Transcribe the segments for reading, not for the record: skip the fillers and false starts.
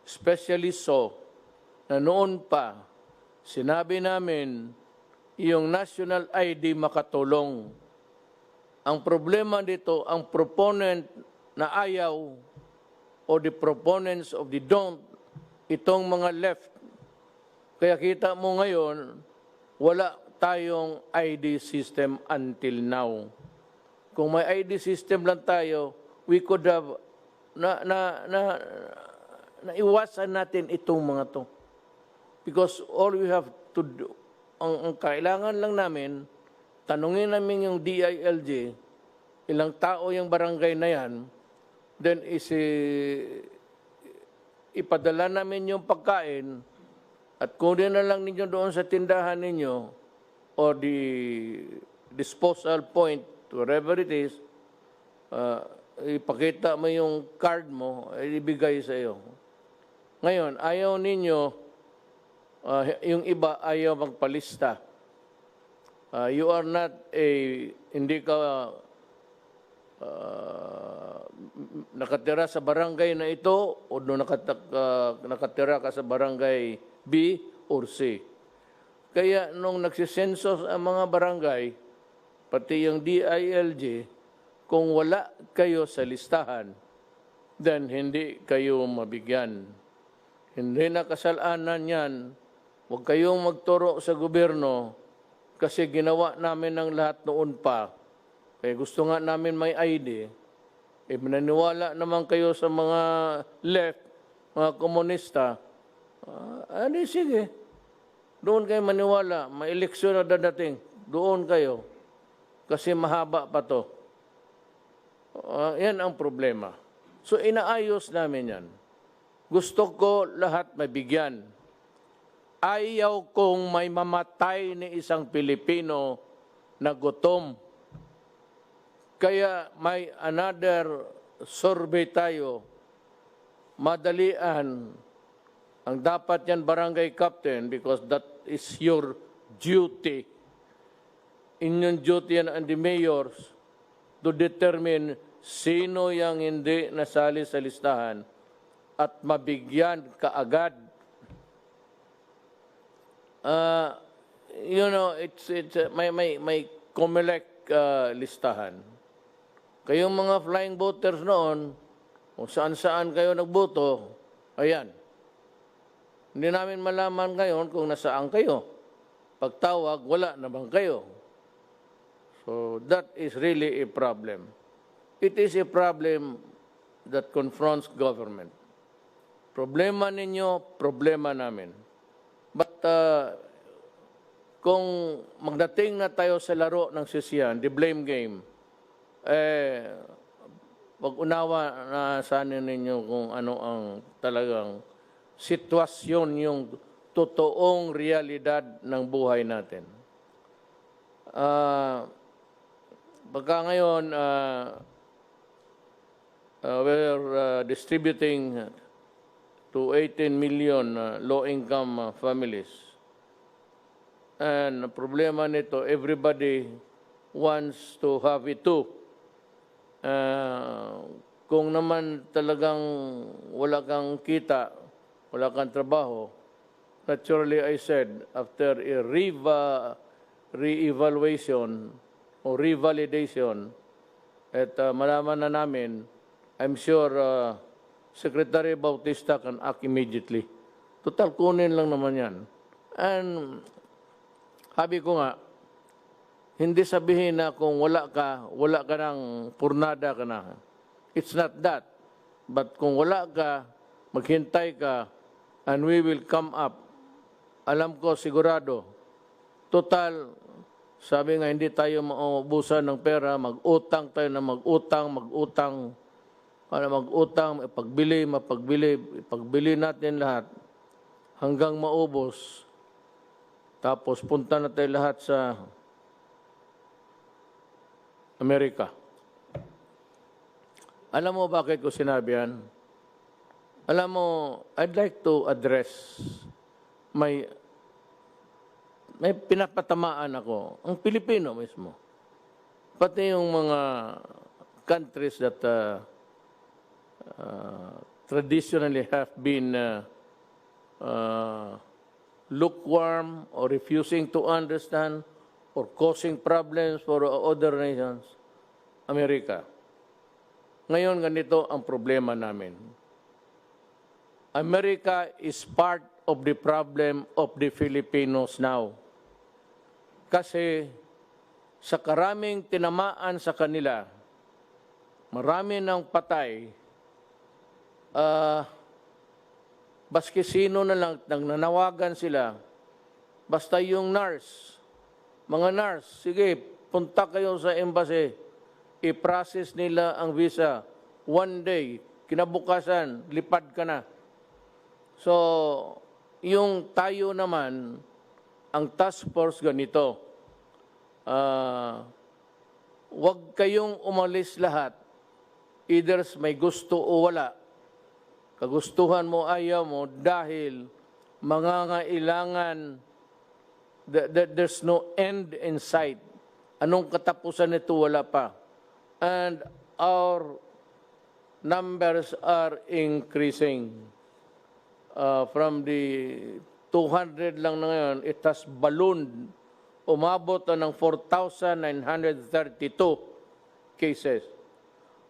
especially so na noon pa, sinabi namin yung national ID makatulong. Ang problema dito, ang proponent na ayaw o the proponents of the don't, itong mga left. Kaya kita mo ngayon, wala tayong ID system until now. Kung may ID system lang tayo, we could have naiwasan natin itong mga to. Because all we have to do, ang kailangan lang namin, tanungin namin yung DILG, ilang tao yung barangay na yan, then ipadala namin yung pagkain at kunin na lang ninyo doon sa tindahan ninyo or the disposal point, wherever it is, ipakita mo yung card mo, ibigay sa iyo. Ngayon, ayaw ninyo, yung iba ayaw magpalista. You are not hindi ka nakatira sa barangay na ito o nakatira ka sa barangay B or C. Kaya nung nagsisensos ang mga barangay, pati yung DILG, kung wala kayo sa listahan, then hindi kayo mabigyan. Hindi na kasalanan yan. Huwag kayong magturo sa gobyerno kasi ginawa namin ng lahat noon pa. Kaya gusto nga namin may ID. Mananiwala naman kayo sa mga left, mga komunista. Sige. Doon kayo maniwala. May eleksyon na dadating. Doon kayo. Kasi mahaba pa to. Yan ang problema. So inaayos namin yan. Gusto ko lahat mabigyan. Ayaw kong may mamatay ni isang Pilipino na gutom. Kaya may another survey tayo. Madalian. Ang dapat yan barangay captain because that is your duty. Inyong duty yan and the mayors to determine sino yung hindi nasali sa listahan at mabigyan kaagad. May COMELEC listahan. Kayong mga flying voters noon, kung saan-saan kayo nagboto, ayan. Hindi namin malaman ngayon kung nasaan kayo. Pagtawag, wala naman kayo. So that is really a problem. It is a problem that confronts government. Problema ninyo, problema namin. But kung magdating na tayo sa laro ng sisiyan, the blame game, pag-unawa na sana ninyo kung ano ang talagang sitwasyon, yung totoong realidad ng buhay natin. Pagka ngayon, we're distributing to 18 million low-income families. And ang problema nito, everybody wants to have it too. Kung naman talagang wala kang kita, wala kang trabaho, naturally I said, after a re-evaluation o revalidation, at malaman na namin, I'm sure Secretary Bautista can act immediately. Total, kunin lang naman yan. And sabi ko nga, hindi sabihin na kung wala ka ng purnada ka na. It's not that. But kung wala ka, maghintay ka, and we will come up. Alam ko, sigurado. Total, sabi nga, hindi tayo maubusan ng pera, mag-utang tayo na mag-utang, ipagbili natin lahat hanggang maubos. Tapos punta na tayo lahat sa Amerika. Alam mo bakit ko sinabi yan? Alam mo, I'd like to address may pinapatamaan ako, ang Pilipino mismo. Pati yung mga countries that traditionally have been lukewarm or refusing to understand or causing problems for other nations, Amerika. Ngayon, ganito ang problema namin. America is part of the problem of the Filipinos now. Kasi sa karaming tinamaan sa kanila, marami ng patay, baski sino na lang, nanawagan sila, basta yung nurse, mga nurse, sige, punta kayo sa embassy, i-process nila ang visa. One day, kinabukasan, lipad ka na. So, yung tayo naman, ang task force ganito, wag kayong umalis lahat, either may gusto o wala. Kagustuhan mo, ayaw mo, dahil mangangailangan, there's no end in sight. Anong katapusan nito? Wala pa. And our numbers are increasing. From the 200 lang na ngayon, it has ballooned. Umabot na ng 4,932 cases.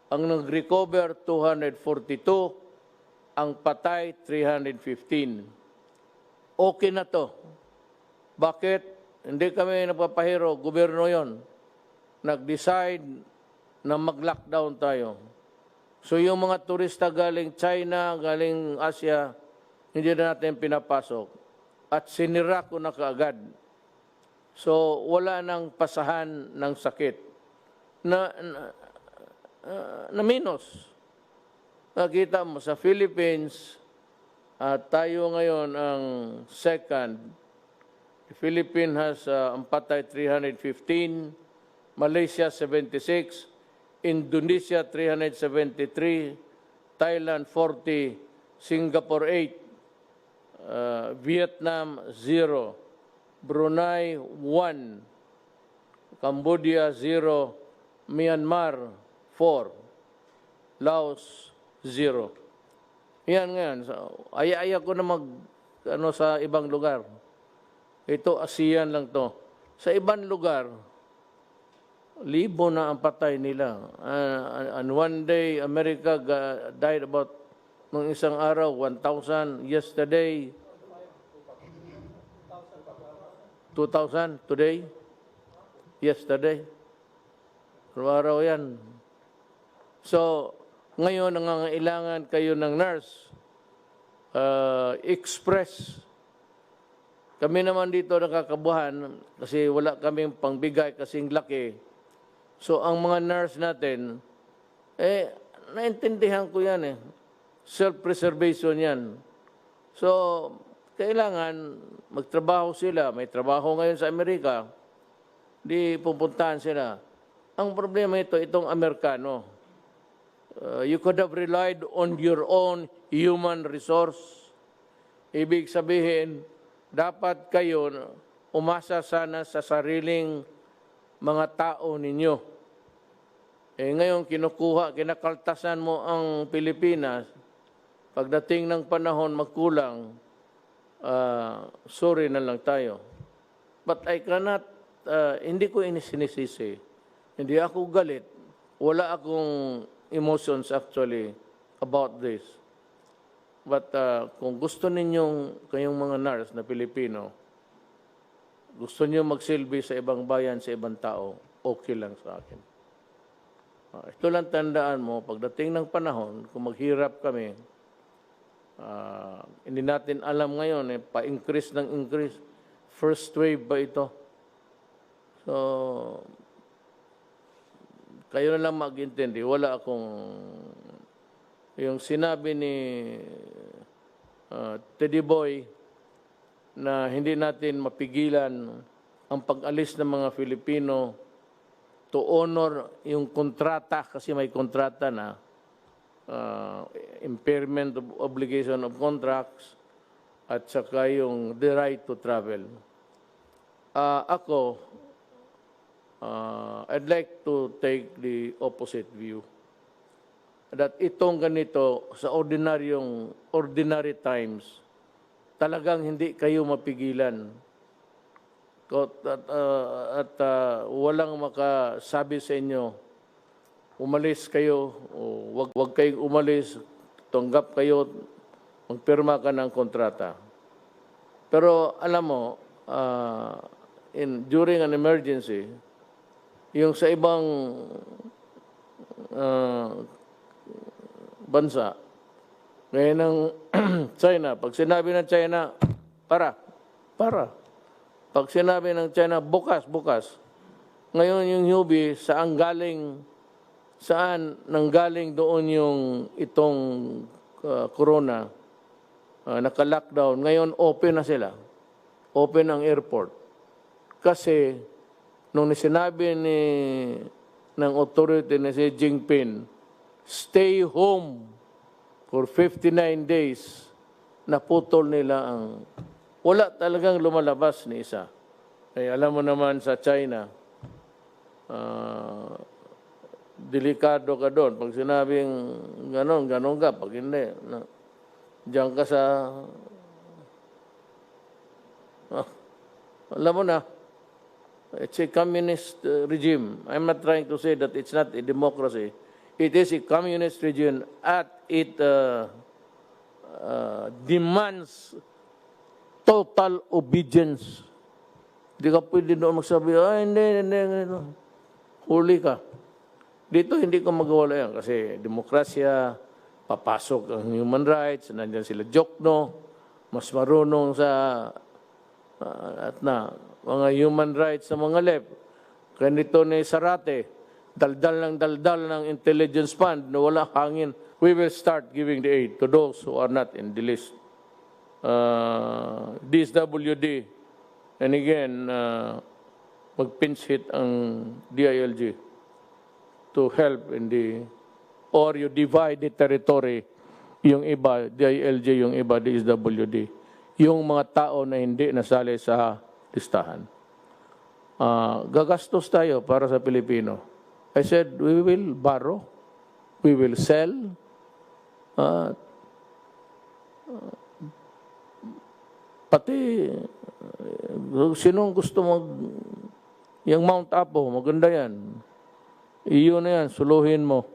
Ang nag-recover, 242. Ang patay, 315. Okay na to. Bakit? Hindi kami napapahiro. Gobyerno yon. Nag-decide na mag-lockdown tayo. So yung mga turista galing China, galing Asia, hindi na natin pinapasok. At sinira ko na kaagad. So wala nang pasahan ng sakit. Na minus. Nakita mo, sa Philippines, tayo ngayon ang second. The Philippines has ang patay 315, Malaysia 76, Indonesia 373, Thailand 40, Singapore 8, Vietnam 0, Brunei 1, Cambodia 0, Myanmar 4, Laos 0. Yan ngayon. So, aya-aya ko na sa ibang lugar. Ito, ASEAN lang to. Sa ibang lugar, libo na ang patay nila. And one day, America died about, nung isang araw, 1,000. Yesterday, 2,000. Today, yesterday. Araw yan. So, ngayon, nangangailangan kayo ng nurse, express. Kami naman dito nakakabuhan kasi wala kaming pangbigay kasing laki. So, ang mga nurse natin, naintindihan ko yan self-preservation yan. So, kailangan magtrabaho sila. May trabaho ngayon sa Amerika, di pupuntahan sila. Ang problema itong Amerikano. You could have relied on your own human resource. Ibig sabihin, dapat kayo umasa sana sa sariling mga tao ninyo. Ngayon, kinakaltasan mo ang Pilipinas, pagdating ng panahon magkulang, sorry na lang tayo. But I cannot, hindi ko sinisisi. Hindi ako galit. Wala akong emotions actually about this. But kung gusto ninyong, kayong mga nurse na Pilipino, gusto niyo magsilbi sa ibang bayan, sa ibang tao, okay lang sa akin. Ito lang tandaan mo, pagdating ng panahon, kung maghirap kami, hindi natin alam ngayon, pa-increase ng increase. First wave ba ito? So, kayo na lang mag-intindi. Wala akong, yung sinabi ni Teddy Boy na hindi natin mapigilan ang pag-alis ng mga Filipino to honor yung kontrata, kasi may kontrata na, impairment of obligation of contracts, at saka yung the right to travel. I'd like to take the opposite view. that itong ganito sa ordinary times, talagang hindi kayo mapigilan. Walang makasabi sa inyo, umalis kayo, o wag kayong umalis, tanggap kayo, magpirma ka ng kontrata. Pero alam mo, during an emergency, yung sa ibang bansa, ngayon ng China, pag sinabi ng China, para. Pag sinabi ng China, bukas. Ngayon yung Hubei, saan nanggaling doon yung itong corona, naka-lockdown. Ngayon, open na sila. Open ang airport. Kasi, nung sinabi ng authority na si Jinping, stay home for 59 days, naputol nila ang... Wala talagang lumalabas ni isa. Eh, alam mo naman sa China, delikado ka doon. Pag sinabing ganon ka. Pag hindi, diyan ka sa... alam mo na, it's a communist regime. I'm not trying to say that it's not a democracy. It is a communist regime at it demands total obedience. Hindi ka pwede doon magsabi, hindi. Huli ka. Dito hindi ko magawala yan kasi demokrasya, papasok ang human rights, nandiyan sila Jokno, mas marunong sa mga human rights sa mga left. Ganito ni Sarate, daldal ng intelligence fund na wala hangin. We will start giving the aid to those who are not in the list. DSWD, and again, mag-pinch hit ang DILG to help in or you divide the territory, yung iba, DILG, yung iba, DSWD, yung mga tao na hindi nasali sa listahan. Gagastos tayo para sa Pilipino. I said, we will borrow, we will sell, pati, sinong gusto yung Mount Apo, maganda yan. Iyon na yan, suluhin mo.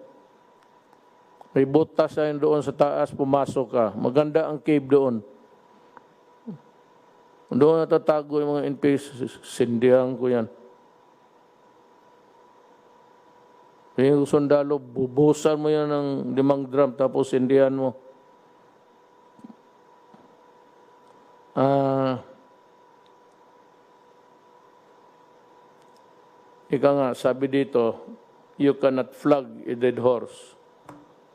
May butas yan doon sa taas, pumasok ka. Maganda ang cave doon. Doon natatago yung mga NPS, sindihan ko yan. Yung sundalo, bubusan mo yan ng 5 drum, tapos sindihan mo. Ika nga, sabi dito, you cannot flog a dead horse.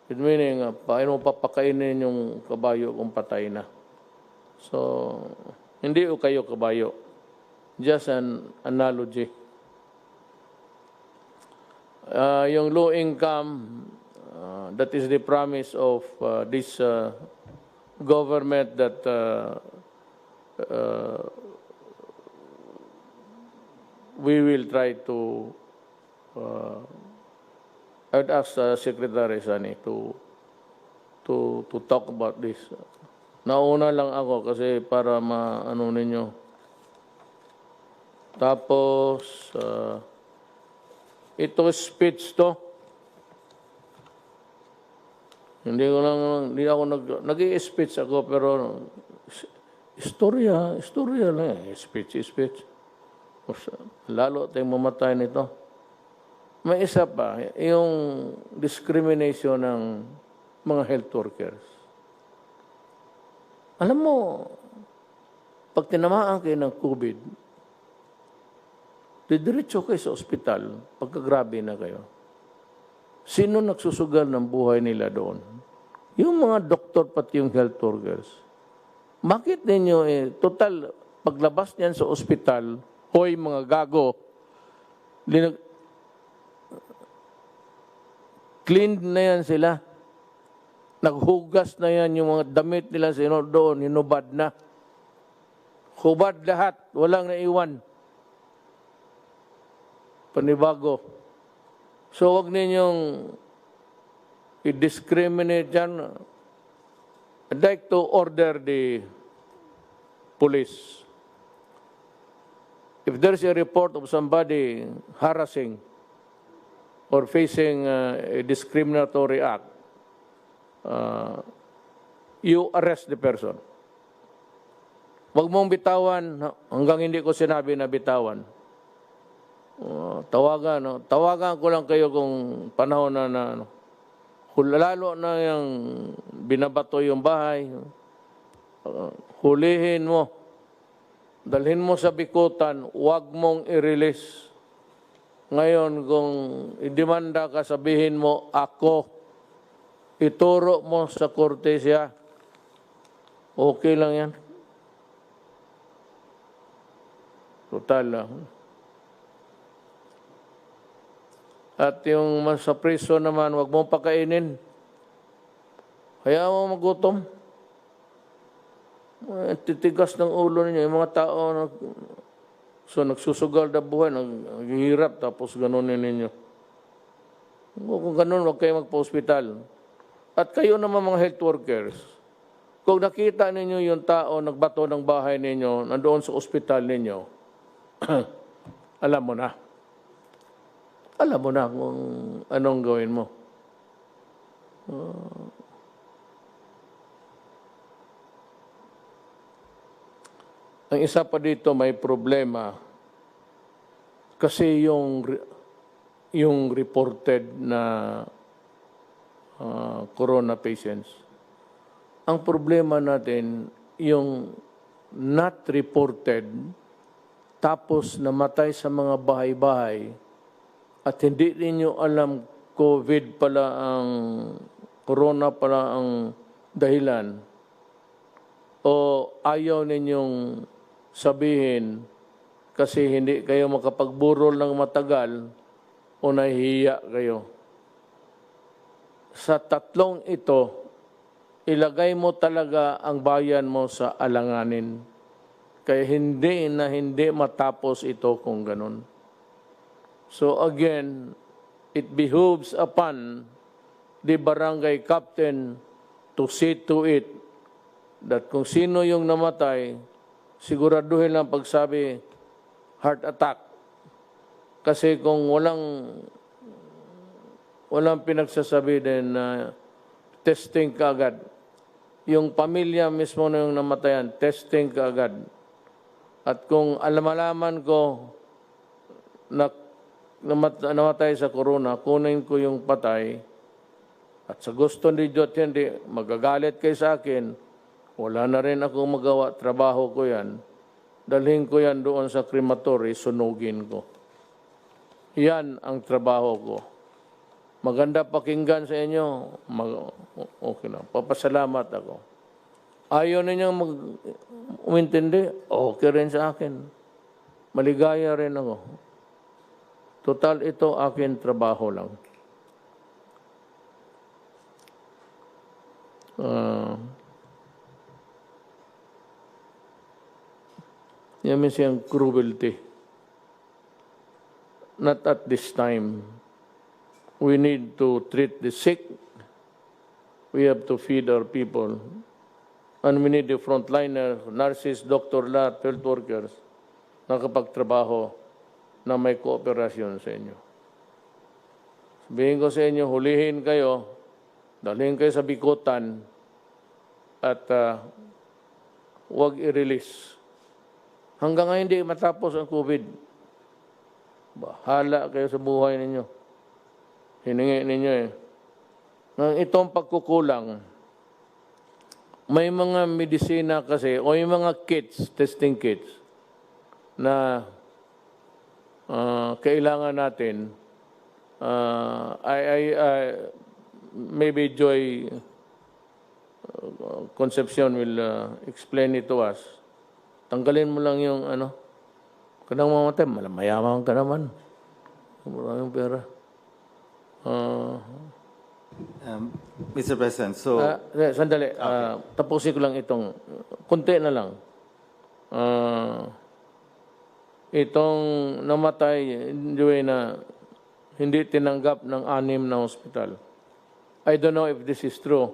It meaning, paano mo papakainin yung kabayo kung patay na? So, hindi o kayo kabayo. Just an analogy. Yung low income, that is the promise of this government that we will try to I would ask Secretary Sani to talk about this. Nauna lang ako kasi para maano ninyo. Tapos ito speech to. Hindi ako nag-i-speech ako pero istorya lang speech. Lalo tayong mamatay nito. May isa pa, yung discrimination ng mga health workers. Alam mo, pag tinamaan kayo ng COVID, didiretso kayo sa ospital, pagkagrabe na kayo. Sino nagsusugal ng buhay nila doon? Yung mga doktor pati yung health workers. Bakit ninyo total, paglabas niyan sa ospital, hoy mga gago, cleaned na yan sila. Naghugas na yan yung mga damit nila doon, hinubad na. Hubad lahat, walang naiwan. Panibago. So, wag ninyong i-discriminate yan. I'd like to order the police. If there's a report of somebody harassing or facing a discriminatory act, you arrest the person. Huwag mong bitawan hanggang hindi ko sinabi na bitawan. Tawagan ko lang kayo kung panahon na lalo na yung binabato yung bahay, hulihin mo, dalhin mo sa bikutan, huwag mong i-release. Ngayon, kung idemanda ka, sabihin mo, ako, ituro mo sa korte siya. Okay lang yan. Total lang. At yung sa priso naman, wag mong pakainin. Kaya mo magutom. Titigas ng ulo ninyo. Yung mga tao nagsusugal na buhay, naghihirap, tapos ganunin ninyo. Kung ganun, wag kayo magpa-hospital. At kayo naman mga health workers, kung nakita ninyo yung tao nagbato ng bahay ninyo, nandoon sa ospital ninyo, alam mo na. Alam mo na kung anong gawin mo. Ang isa pa dito may problema kasi yung reported na corona patients. Ang problema natin yung not reported tapos namatay sa mga bahay-bahay at hindi ninyo alam COVID pala ang, corona pala ang dahilan, o ayaw ninyong sabihin kasi hindi kayo makapagburol ng matagal o nahihiya kayo. Sa tatlong ito, ilagay mo talaga ang bayan mo sa alanganin. Kaya hindi matapos ito kung ganun. So again, it behooves upon the barangay captain to see to it that kung sino yung namatay, siguraduhin lang pagsabi, heart attack. Kasi kung walang pinagsasabi din na testing kaagad, yung pamilya mismo na yung namatayan, testing kaagad. At kung alaman ko na namatay sa corona, kunin ko yung patay, at sa gusto ni Diyos hindi, magagalit kayo sa akin, wala na rin akong magawa, trabaho ko yan, dalhin ko yan doon sa crematory, sunugin ko. Yan ang trabaho ko. Maganda pakinggan sa inyo, okay lang, papasalamat ako. Ayaw ninyong umintindi, okay rin sa akin. Maligaya rin ako. Total, ito akin trabaho lang. Yan siyang cruelty. Not at this time. We need to treat the sick. We have to feed our people. And we need the frontliner, nurses, doctor, lahat, health workers, nakapagtrabaho na may kooperasyon sa inyo. Sabihin ko sa inyo, hulihin kayo, dalhin kayo sa bikutan, at huwag i-release. Hanggang ngayon hindi matapos ang COVID. Bahala kayo sa buhay ninyo. Hiningi ninyo eh. Nang itong pagkukulang, may mga medisina kasi, o yung mga kits, testing kits, na kailangan natin. Maybe Joy Concepcion will explain it to us. Tanggalin mo lang yung kanang mamatay, mayaman ka naman. Maraming pera. Mr. President, so... Sandali, tapusin ko lang itong, kunti na lang. Itong namatay, na hindi tinanggap ng 6 na hospital. I don't know if this is true.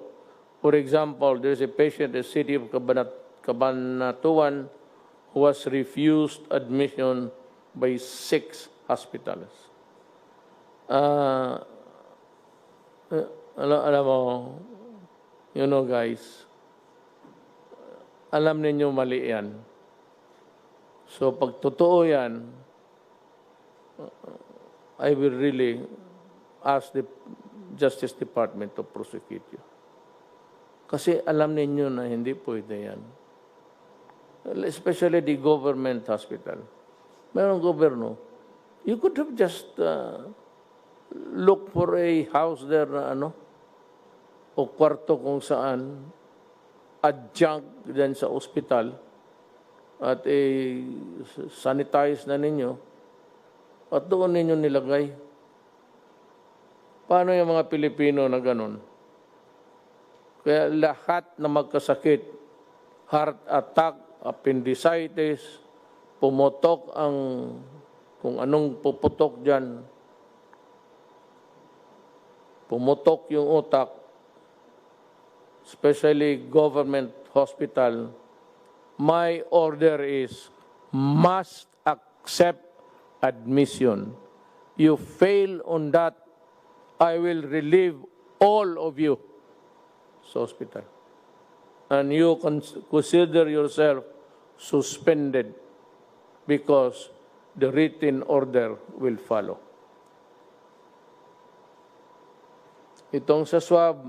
For example, there is a patient in the city of Cabanatuan who was refused admission by 6 hospitals. Uh, alam mo, you know guys, alam ninyo mali yan. So pag totoo yan, I will really ask the Justice Department to prosecute you. Kasi alam ninyo na hindi pwede yan. Especially the government hospital. Mayroong gobyerno. You could have just looked for a house there na o kwarto kung saan adjunct din sa ospital at sanitize na ninyo at doon ninyo nilagay. Paano yung mga Pilipino na ganun? Kaya lahat na magkasakit, heart attack, appendicitis, pumutok ang kung anong puputok dyan, pumutok yung utak, especially government hospital, my order is must accept admission. You fail on that, I will relieve all of you sa hospital. And you consider yourself suspended because the written order will follow. Itong sa swab,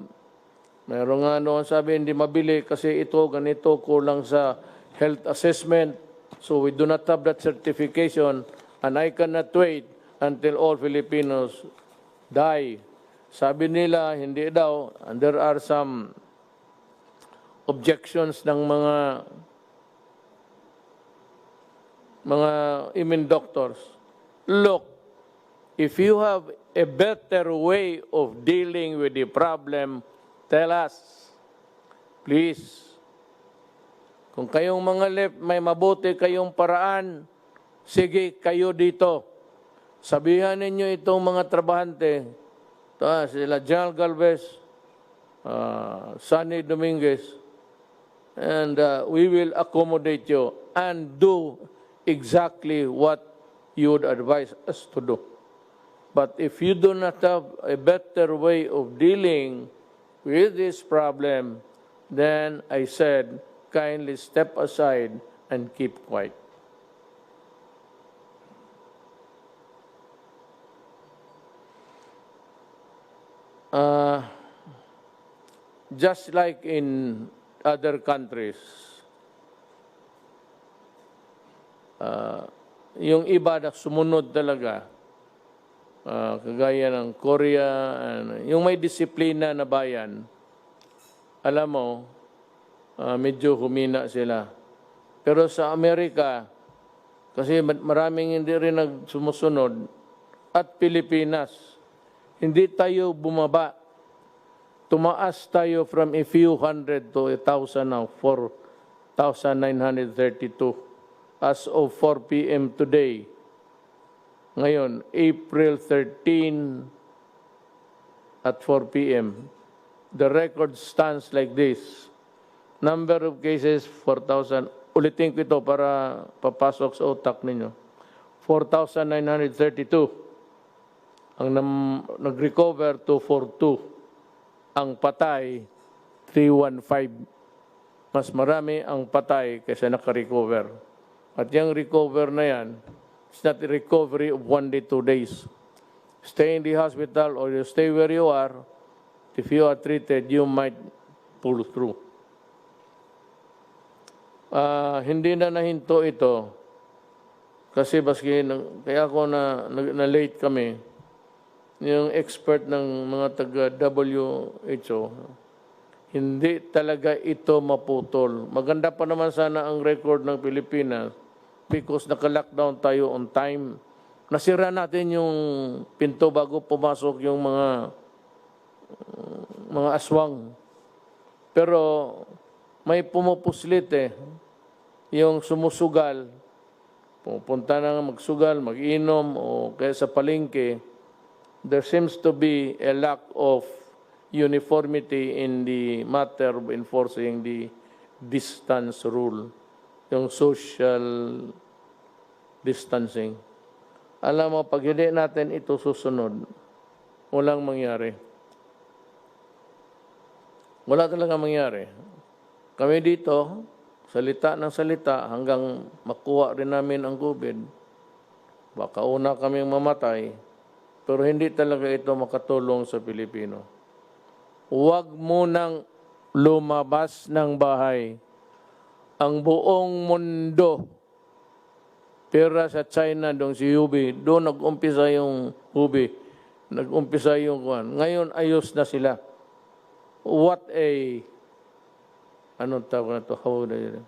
mayroon nga noon sabi hindi mabili kasi ito, ganito, kulang sa health assessment. So we do not have that certification and I cannot wait until all Filipinos die. Sabi nila, hindi daw, and there are some objections ng mga immune doctors. Look, if you have a better way of dealing with the problem, tell us. Please. Kung kayong mga left, may mabuti kayong paraan, sige, kayo dito. Sabihan ninyo itong mga trabahante, sila General Galvez, Sunny Dominguez, and we will accommodate you and do exactly what you would advise us to do. But if you do not have a better way of dealing with this problem, then I said, kindly step aside and keep quiet. Just like in other countries, yung iba na sumunod talaga, kagaya ng Korea, yung may disiplina na bayan, alam mo, medyo humina sila. Pero sa Amerika, kasi maraming hindi rin nagsumusunod, at Pilipinas, hindi tayo bumaba. Tumaas tayo from a few hundred to 1,000 now, 4,932 as of 4 p.m. today. Ngayon, April 13 at 4 p.m. The record stands like this. Number of cases, 4,000. Ulitin ko ito para papasok sa utak ninyo. 4,932. Ang nag-recover, 242. Ang patay, 315. Mas marami ang patay kaysa naka-recover. At yung recover na yan, it's not a recovery of 1 day, 2 days. Stay in the hospital or you stay where you are. If you are treated, you might pull through. Hindi na nahinto ito. Kasi baski, kaya ako na late kami. Yung expert ng mga taga-WHO, hindi talaga ito maputol. Maganda pa naman sana ang record ng Pilipinas because naka-lockdown tayo on time. Nasira natin yung pinto bago pumasok yung mga aswang. Pero may pumupuslit yung sumusugal, pupunta na magsugal, mag-inom o kaya sa palengke, there seems to be a lack of uniformity in the matter of enforcing the distance rule, yung social distancing. Alam mo, pag hindi natin ito susunod, walang mangyari. Wala talaga mangyari. Kami dito, salita ng salita hanggang makuha rin namin ang COVID. Baka una kaming mamatay, pero hindi talaga ito makatulong sa Pilipino. Huwag munang lumabas ng bahay. Ang buong mundo, pera sa China, doon si Hubei, doon nag-umpisa yung Hubei, nag-umpisa yung kuwan. Ngayon, ayos na sila. What a, anong tawag na ito? How would I,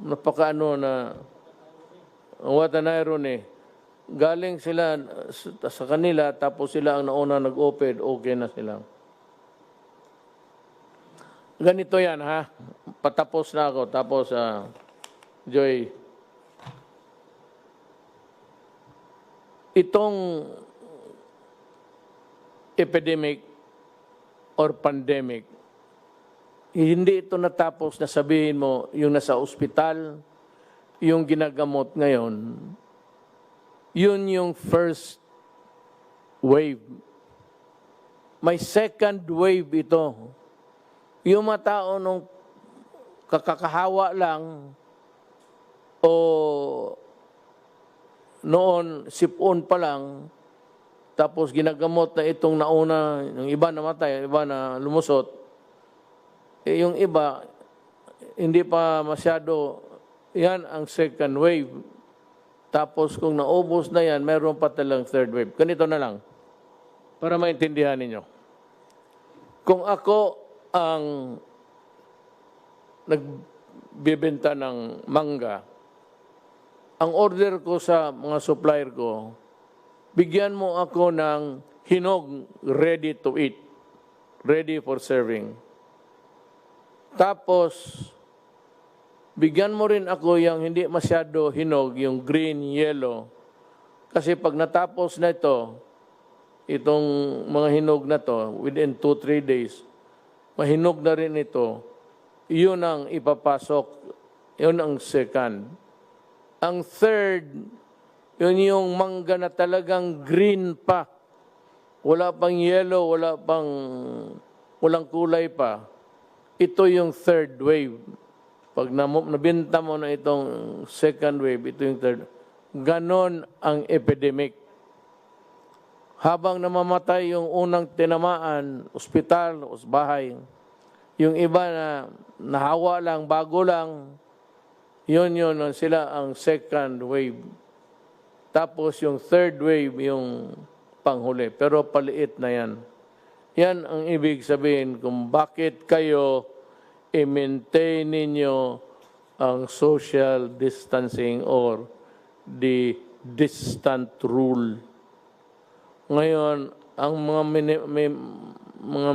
napakaano na, what an irony. Galing sila sa kanila, tapos sila ang nauna nag-open, okay na sila. Ganito yan, ha? Patapos na ako. Tapos, Joy, itong epidemic or pandemic, hindi ito natapos na sabihin mo yung nasa ospital, yung ginagamot ngayon, yun yung first wave. May second wave ito. Yung mga tao nung kakakahawa lang o noon sipon pa lang, tapos ginagamot na itong nauna, yung iba namatay, yung iba na lumusot, yung iba hindi pa masyado, yan ang second wave. Tapos kung naubos na yan, mayroon pa talang third wave. Ganito na lang, para maintindihan ninyo. Kung ako ang nagbibenta ng mangga, ang order ko sa mga supplier ko, bigyan mo ako ng hinog ready to eat, ready for serving. Tapos, bigyan mo rin ako yung hindi masyado hinog, yung green, yellow. Kasi pag natapos na ito, itong mga hinog na to, within 2-3 days, mahinog na rin ito, yun ang ipapasok, yun ang second. Ang third, yun yung mangga na talagang green pa. Wala pang yellow, walang kulay pa. Ito yung third wave. Pag nabinta mo na itong second wave, ito yung third. Ganon ang epidemic. Habang namamatay yung unang tinamaan, ospital, bahay, yung iba na nahawa lang, bago lang, yun sila ang second wave. Tapos yung third wave, yung panghuli. Pero paliit na yan. Yan ang ibig sabihin kung bakit kayo i-maintain ninyo ang social distancing or the distant rule. Ngayon, ang mga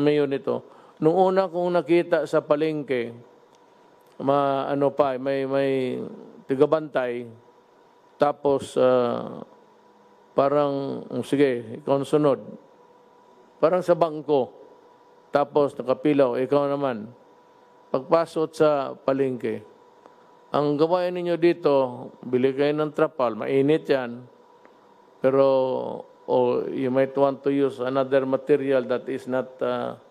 mayo nito, nung una kong nakita sa palengke, may tigabantay, tapos parang, sige, ikaw ang sunod. Parang sa bangko, tapos nakapilaw, ikaw naman. Pagpasok sa palengke, ang gawain ninyo dito, bili kayo ng trapal, mainit yan, pero you might want to use another material that is not that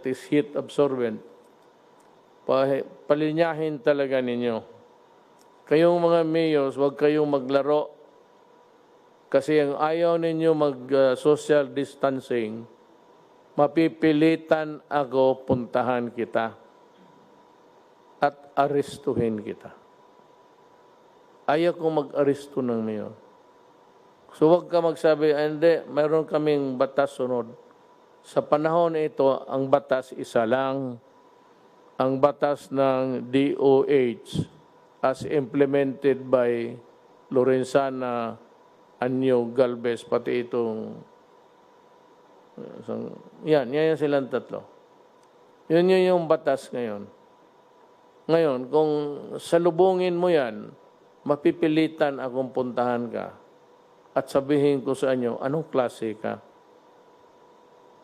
is heat absorbent. Palinyahin talaga ninyo. Kayong mga mayors, huwag kayong maglaro kasi ang ayaw ninyo mag-social distancing, mapipilitan ako puntahan kita at arestuhin kita. Ayaw kong mag-aresto ng mayor. So huwag ka magsabi, hindi, mayroon kaming batas sunod. Sa panahon ito, ang batas isa lang. Ang batas ng DOH as implemented by Lorenzana Anyo Galvez, pati itong yan silang tatlo. Yun yung batas ngayon. Ngayon, kung salubungin mo yan, mapipilitan akong puntahan ka at sabihin ko sa inyo, anong klase ka?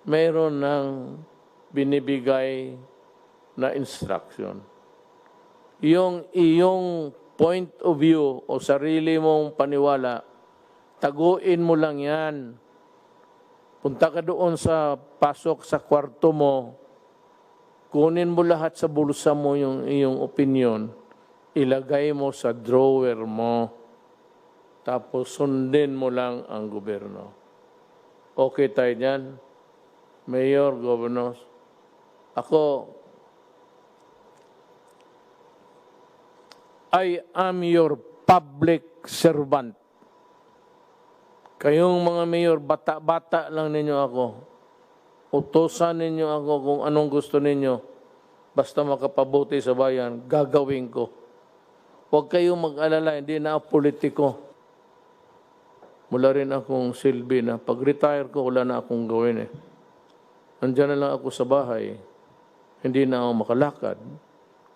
Mayroon ng binibigay na instruction. Yung iyong point of view o sarili mong paniwala, taguin mo lang yan. Punta ka doon sa pasok sa kwarto mo, kunin mo lahat sa bulsa mo yung iyong opinion, ilagay mo sa drawer mo, tapos sundin mo lang ang gobyerno. Okay tayo dyan? Mayor, governors. Ako, I am your public servant. Kayong mga mayor, bata-bata lang ninyo ako. Utosan ninyo ako kung anong gusto ninyo. Basta makapabuti sa bayan, gagawin ko. Huwag kayong mag-alala, hindi na ako politiko. Mula rin akong silbi na pag-retire ko, wala na akong gawin eh. Nandiyan na lang ako sa bahay. Hindi na ako makalakad.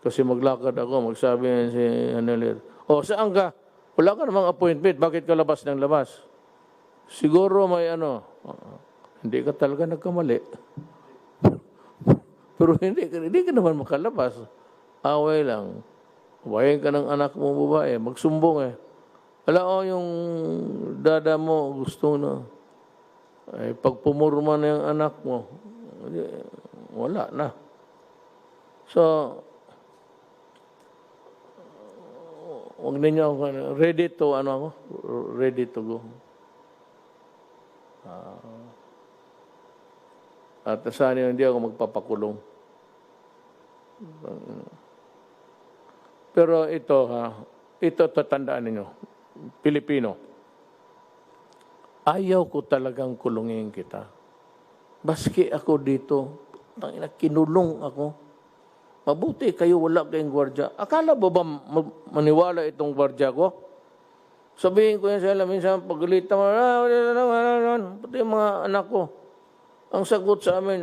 Kasi maglakad ako, magsabi si Hanelir, saan ka? Wala ka namang appointment, bakit ka labas ng labas? Siguro may hindi ka talaga nagkamali. Pero hindi ka naman makalabas. Away lang. Huwayin ka ng anak mo babae, magsumbong eh. Yung dada mo gusto na. Ay, pag pumurma na yung anak mo, wala na. So, huwag ninyo ready to, ready to go. At sana hindi ako magpapakulong. Pero ito tatandaan ninyo, Pilipino, ayaw ko talagang kulungin kita. Baski ako dito, kinulong ako. Mabuti kayo, wala kayong gwardya. Akala ba maniwala itong gwardya ko? Sabihin ko yan sa alam, minsan paglitan mo, pati yung mga anak ko. Ang sagot sa amin,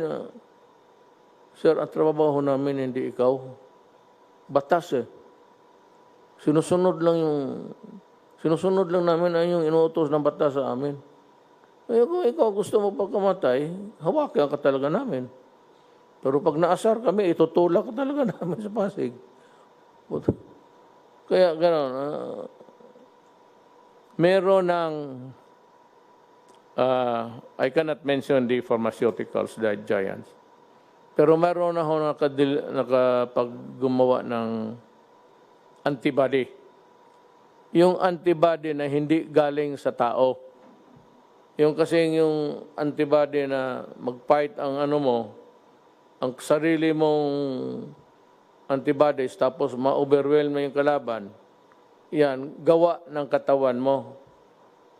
Sir, ang trabaho namin, hindi ikaw. Batas eh. Sinusunod lang namin ay yung inuutos ng batas sa amin. Kaya kung ikaw gusto mo pagkamatay, hawakan ka talaga namin. Pero pag naasar kami, itutulak ka talaga namin sa Pasig. Kaya gano'n, meron ng, I cannot mention the pharmaceuticals, the giants. Pero meron na ako nakapaggumawa ng antibody. Yung antibody na hindi galing sa tao. Yung kasing yung antibody na mag-fight ang ang sarili mong antibodies, tapos ma-overwhelm yung kalaban, yan, gawa ng katawan mo.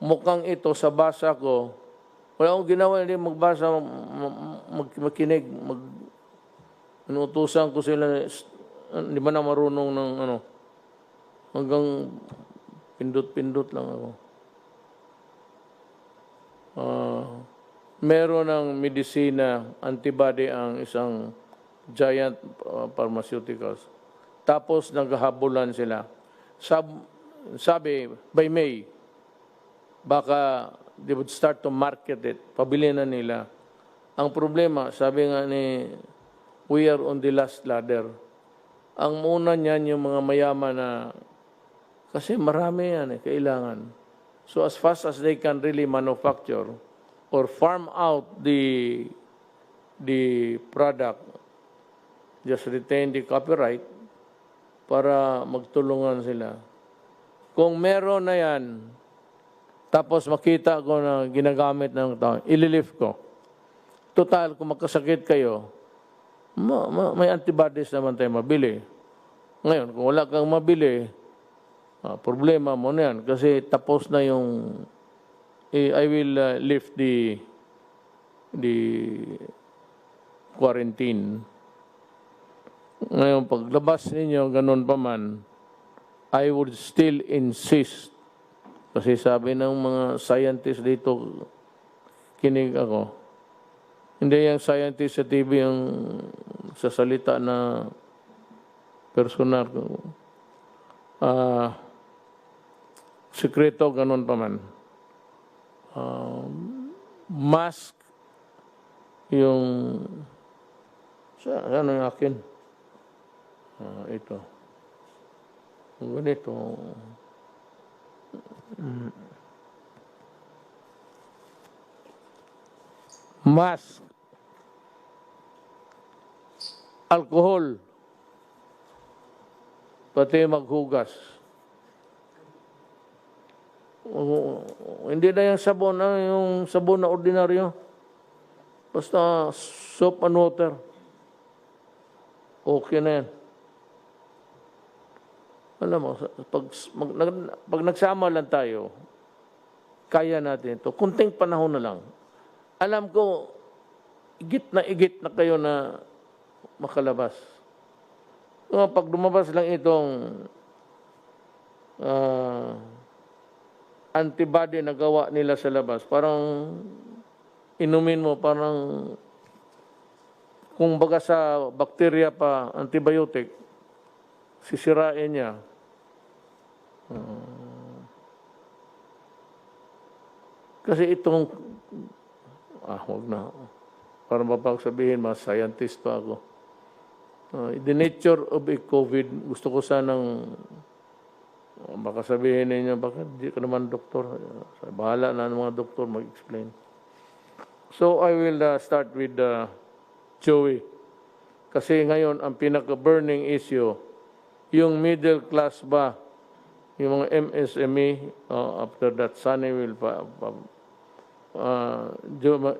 Mukhang ito sa basa ko, wala akong ginawa, hindi magbasa, makinig, inutusan ko sila, hindi ba na marunong ng hanggang pindot-pindot lang ako. Meron ng medisina, antibody ang isang giant pharmaceuticals. Tapos naghahabulan sila. Sabi, by May, baka they would start to market it. Pabili na nila. Ang problema, sabi nga we are on the last ladder. Ang muna niyan yung mga mayaman na, kasi marami yan kailangan. So as fast as they can really manufacture or farm out the product, just retain the copyright para magtulungan sila. Kung meron na yan, tapos makita ko na ginagamit ng tao, ililift ko. Total, kung magkasakit kayo, may antibodies naman tayo mabili. Ngayon, kung wala kang mabili, problema mo na yan. Kasi tapos na yung, I will lift the quarantine. Ngayon, paglabas ninyo, ganun pa man, I would still insist. Kasi sabi ng mga scientists dito, kinig ako. Hindi yung scientist sa TV yung sasalita na personal. Sekreto, ganun pa man. Mask, yung, ano yung akin? Ito. Ganito. Mask, alcohol, pati maghugas. Hindi na yung sabon na ordinaryo. Basta soap and water. Okay na yan. Alam mo, pag nagsama lang tayo, kaya natin ito. Kunting panahon na lang. Alam ko, igit na kayo na makalabas. Pag lumabas lang itong antibody na gawa nila sa labas, parang inumin mo, parang kung baga sa bakterya pa, antibiotic, sisirain niya. Kasi itong, wag na. Para mapagsabihin, mas scientist pa ako. The nature of a COVID, gusto ko sanang, baka sabihin ninyo, bakit di ka naman doktor? Bahala na ng mga doktor mag-explain. So I will start with Joey. Kasi ngayon, ang pinaka-burning issue, yung middle class ba, yung mga MSME, after that, Sunny will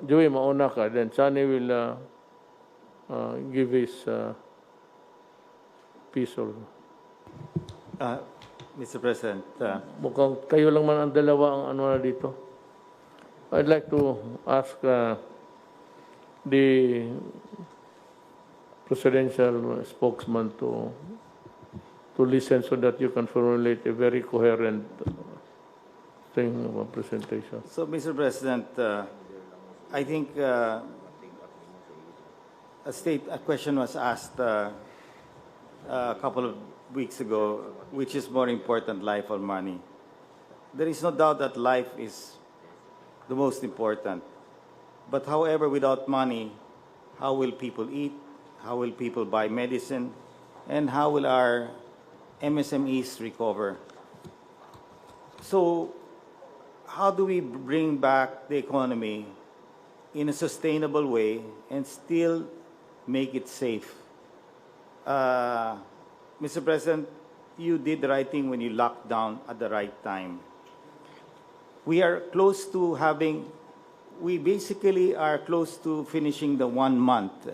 Joey, mauna ka, then Sunny will give his piece or... Mr. President, Mukhang kayo lang man ang dalawa ang ano na dito. I'd like to ask the presidential spokesman to listen so that you can formulate a very coherent thing of a presentation. so Mr. President, I think a question was asked a couple of weeks ago, which is more important, life or money? There is no doubt that life is the most important. But however, without money, how will people eat? How will people buy medicine? And how will our MSMEs recover? So how do we bring back the economy in a sustainable way and still make it safe? Mr. President, you did the right thing when you locked down at the right time. We are close to we basically are close to finishing the 1 month.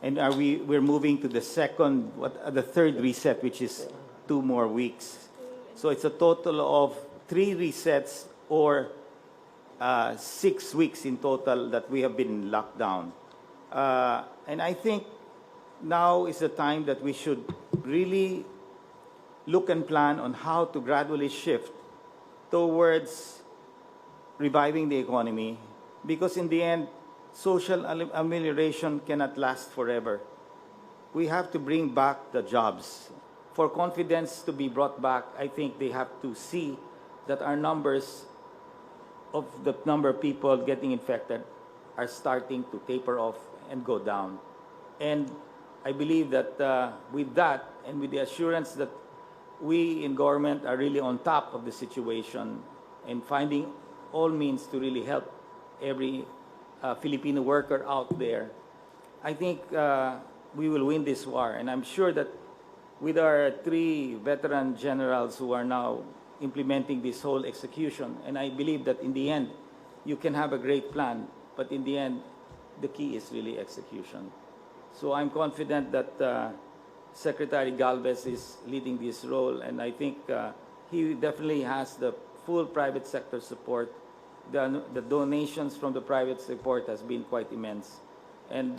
And we're moving to the third reset, which is 2 more weeks. So it's a total of 3 resets or 6 weeks in total that we have been locked down. And I think now is the time that we should really look and plan on how to gradually shift towards reviving the economy, because in the end, social amelioration cannot last forever. We have to bring back the jobs. For confidence to be brought back, I think they have to see that our numbers of the number of people getting infected are starting to taper off and go down. And I believe that with that and with the assurance that we in government are really on top of the situation and finding all means to really help every Filipino worker out there, I think we will win this war. And I'm sure that with our 3 veteran generals who are now implementing this whole execution, and I believe that in the end, you can have a great plan, but in the end, the key is really execution. So I'm confident that Secretary Galvez is leading this role, and I think he definitely has the full private sector support. The donations from the private support has been quite immense. And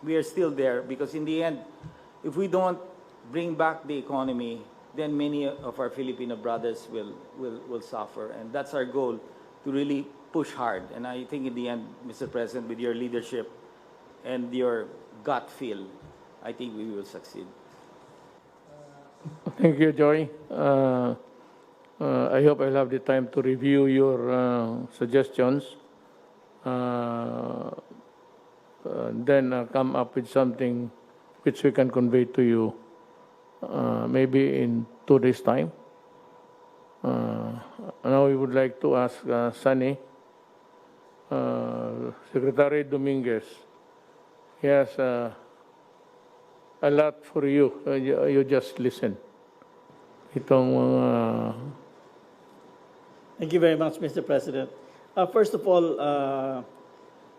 we are still there, because in the end, if we don't bring back the economy, then many of our Filipino brothers will suffer. And that's our goal, to really push hard. And I think in the end, Mr. President, with your leadership and your gut feel, I think we will succeed. Thank you, Joy. I hope I'll have the time to review your suggestions, then come up with something which we can convey to you maybe in 2 days' time. Now we would like to ask Sunny, Secretary Dominguez. He has a lot for you. You just listen. Itong mga Thank you very much, Mr. President. First of all,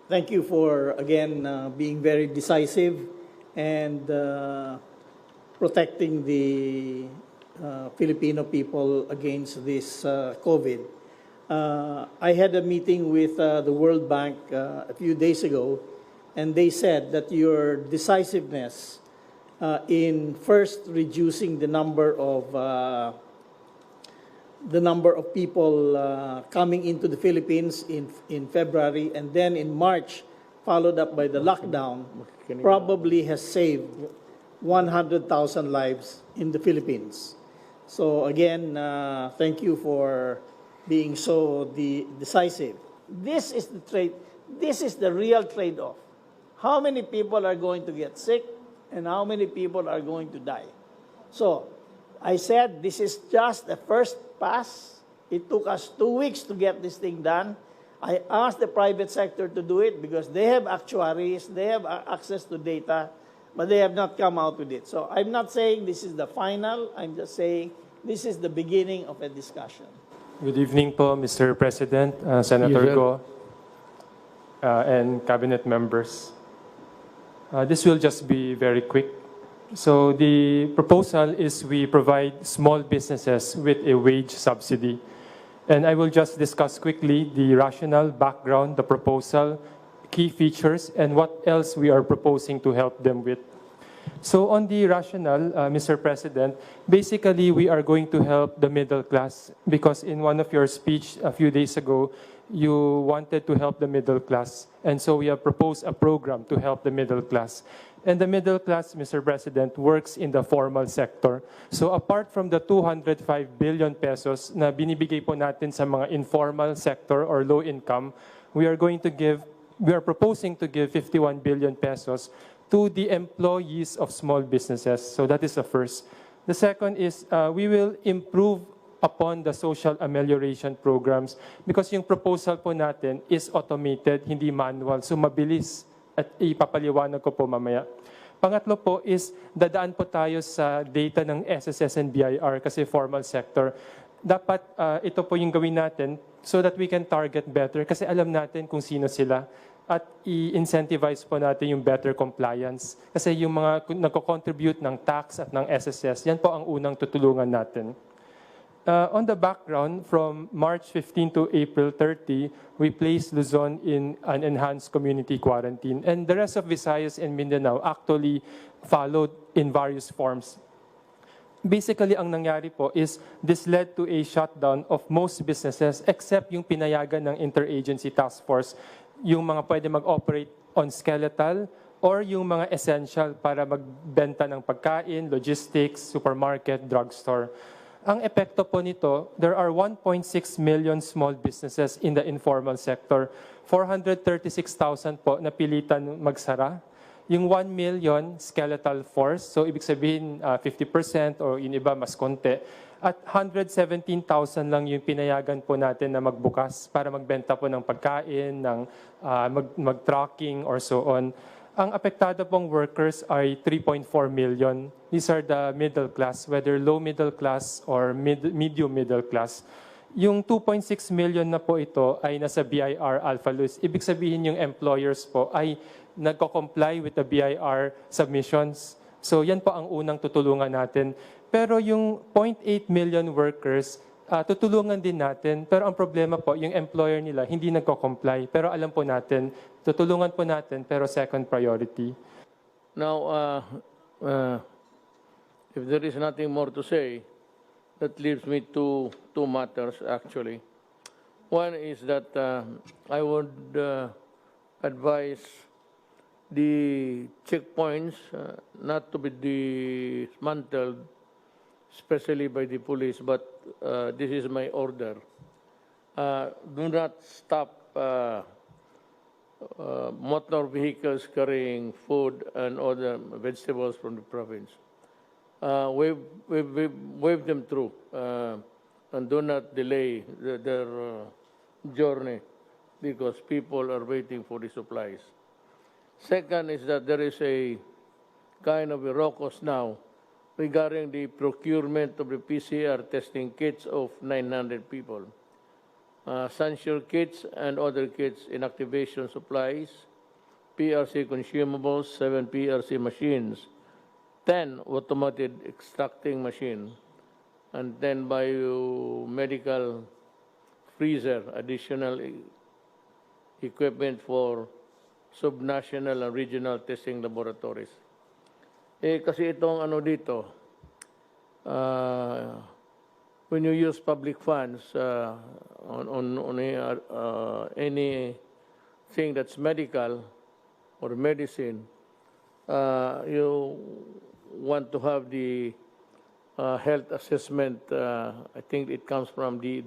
thank you for, again, being very decisive and protecting the Filipino people against this COVID. I had a meeting with the World Bank a few days ago, and they said that your decisiveness in first reducing the number of people coming into the Philippines in February, and then in March, followed up by the lockdown, probably has saved 100,000 lives in the Philippines. So again, thank you for being so decisive. This is the trade. This is the real trade-off. How many people are going to get sick, and how many people are going to die? So I said this is just the first pass. It took us 2 weeks to get this thing done. I asked the private sector to do it because they have actuaries, they have access to data, but they have not come out with it. So I'm not saying this is the final. I'm just saying this is the beginning of a discussion. Good evening po, Mr. President, Senator Yes, sir. Go, and cabinet members. This will just be very quick. So the proposal is we provide small businesses with a wage subsidy. And I will just discuss quickly the rationale, background, the proposal, key features, and what else we are proposing to help them with. So on the rationale, Mr. President, basically we are going to help the middle class because in one of your speech a few days ago, you wanted to help the middle class. And so we have proposed a program to help the middle class. And the middle class, Mr. President, works in the formal sector. So apart from the 205 billion pesos na binibigay po natin sa mga informal sector or low income, we are proposing to give 51 billion pesos to the employees of small businesses. So that is the first. The second is we will improve upon the social amelioration programs because yung proposal po natin is automated, hindi manual. So mabilis at ipapaliwanag ko po mamaya. Pangatlo po is dadaan po tayo sa data ng SSS and BIR kasi formal sector. Dapat ito po yung gawin natin so that we can target better kasi alam natin kung sino sila at i-incentivize po natin yung better compliance. Kasi yung mga nagko-contribute ng tax at ng SSS, yan po ang unang tutulungan natin. On the background, from March 15 to April 30, we placed Luzon in an enhanced community quarantine. And the rest of Visayas and Mindanao actually followed in various forms. Basically, ang nangyari po is this led to a shutdown of most businesses except yung pinayagan ng Interagency Task Force, yung mga pwede mag-operate on skeletal or yung mga essential para magbenta ng pagkain, logistics, supermarket, drugstore. Ang epekto po nito, there are 1.6 million small businesses in the informal sector. 436,000 po napilitan magsara. Yung 1 million skeletal force, so ibig sabihin 50% o yung iba mas konti. At 117,000 lang yung pinayagan po natin na magbukas para magbenta po ng pagkain, ng mag-tracking or so on. Ang apektado pong workers ay 3.4 million. These are the middle class, whether low middle class or medium middle class. Yung 2.6 million na po ito ay nasa BIR Alpha Luz. Ibig sabihin yung employers po ay nagko-comply with the BIR submissions. So yan po ang unang tutulungan natin. Pero yung 0.8 million workers, tutulungan din natin. Pero ang problema po, yung employer nila hindi nagko-comply. Pero alam po natin, tutulungan po natin, pero second priority. Now, if there is nothing more to say, that leaves me to two matters, actually. One is that I would advise the checkpoints not to be dismantled especially by the police, but this is my order. Do not stop motor vehicles carrying food and other vegetables from the province. Wave them through and do not delay their journey because people are waiting for the supplies. Second is that there is a kind of a raucous now regarding the procurement of the PCR testing kits of 900 people. Essential kits and other kits, inactivation supplies, PRC consumables, 7 PRC machines, 10 automated extracting machine, and 10 biomedical freezer, additional equipment for subnational and regional testing laboratories. Kasi itong ano dito, when you use public funds on anything that's medical or medicine, you want to have the health assessment. I think it comes from the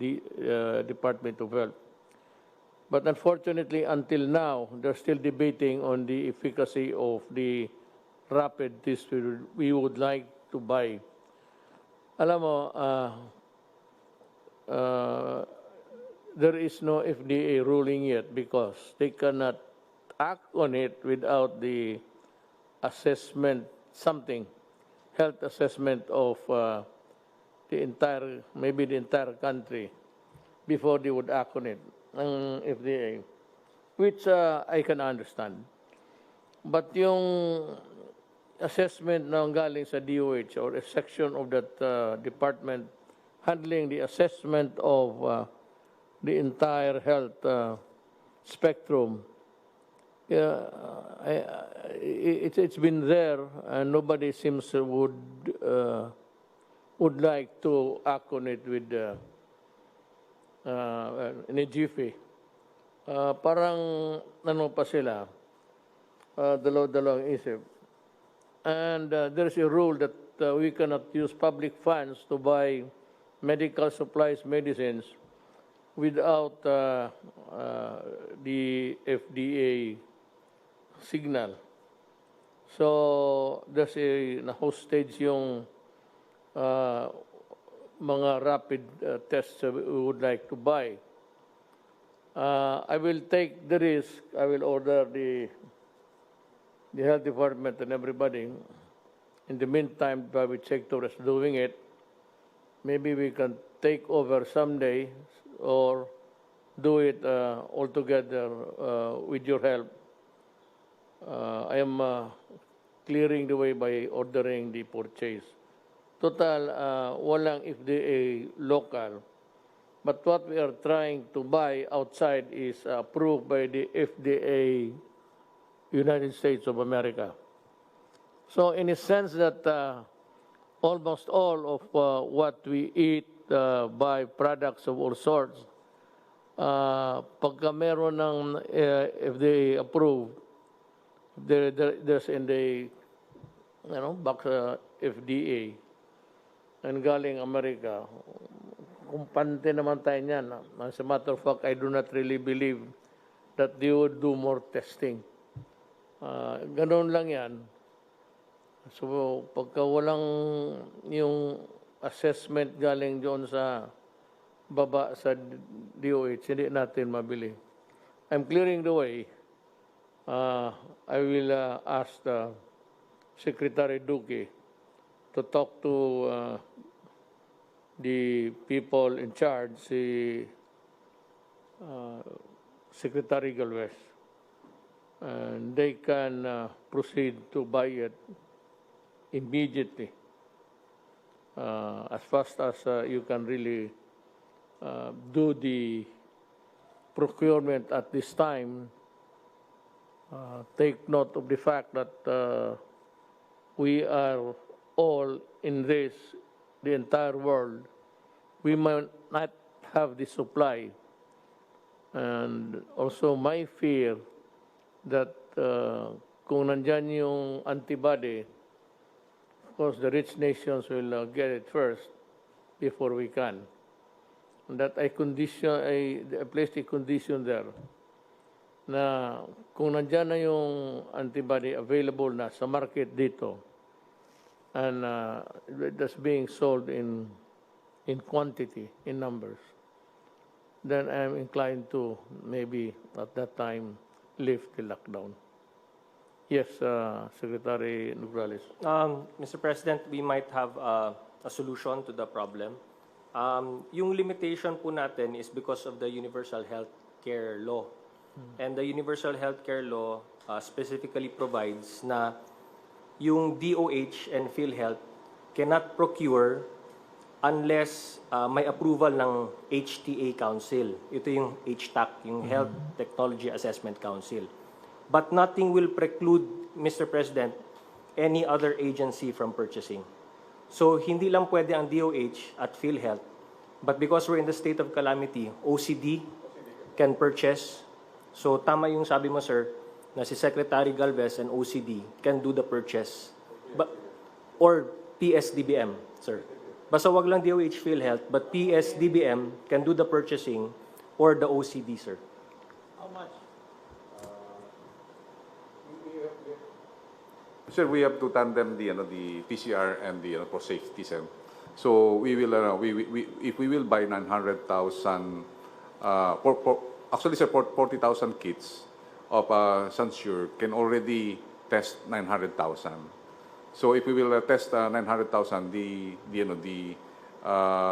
Department of Health. But unfortunately, until now, they're still debating on the efficacy of the rapid test we would like to buy. Alam mo, there is no FDA ruling yet because they cannot act on it without the assessment, health assessment of maybe the entire country before they would act on it, ng FDA, which I can understand. But yung assessment na galing sa DOH or a section of that department handling the assessment of the entire health spectrum, it's been there and nobody seems would like to act on it with in a jiffy. Parang ano pa sila, dalaw-dalawang isip. And there's a rule that we cannot use public funds to buy medical supplies, medicines, without the FDA signal. So there's a hostage yung mga rapid tests we would like to buy. I will take the risk. I will order the health department and everybody. In the meantime, private sector is doing it. Maybe we can take over someday or do it all together with your help. I am clearing the way by ordering the purchase. Total, walang FDA local. But what we are trying to buy outside is approved by the FDA United States of America. So in a sense that almost all of what we eat by products of all sorts, pagka meron ng FDA approved, there's in the box FDA and galing America, kumpante naman tayo niyan. As a matter of fact, I do not really believe that they would do more testing. Ganoon lang yan. So, pagka walang yung assessment galing doon sa baba sa DOH, hindi natin mabili. I'm clearing the way. I will ask Secretary Duque to talk to the people in charge, si Secretary Galvez. And they can proceed to buy it immediately, as fast as you can really do the procurement at this time. Take note of the fact that we are all in this, the entire world. We might not have the supply. And also my fear that kung nandyan yung antibody, course, the rich nations will get it first before we can. And that I placed a condition there na kung nandyan na yung antibody available na sa market dito and that's being sold in quantity, in numbers, then I'm inclined to maybe at that time lift the lockdown. Yes, Secretary Nograles. Mr. President, we might have a solution to the problem. Yung limitation po natin is because of the Universal Health Care Law. And the Universal Health Care Law specifically provides na yung DOH and PhilHealth cannot procure unless may approval ng HTA Council. Ito yung HTAC, yung Health Technology Assessment Council. But nothing will preclude, Mr. President, any other agency from purchasing. So, hindi lang pwede ang DOH at PhilHealth, but because we're in the state of calamity, OCD can purchase. So, tama yung sabi mo, sir, na si Secretary Galvez and OCD can do the purchase. Or PSDBM, sir. Basta wag lang DOH PhilHealth, but PSDBM can do the purchasing or the OCD, sir. How much? Sir, we have to tandem the PCR and the for safety, sir. So we will if we will buy 900,000 actually sir 40,000 kits of Sansure can already test 900,000. So if we will test 900,000, the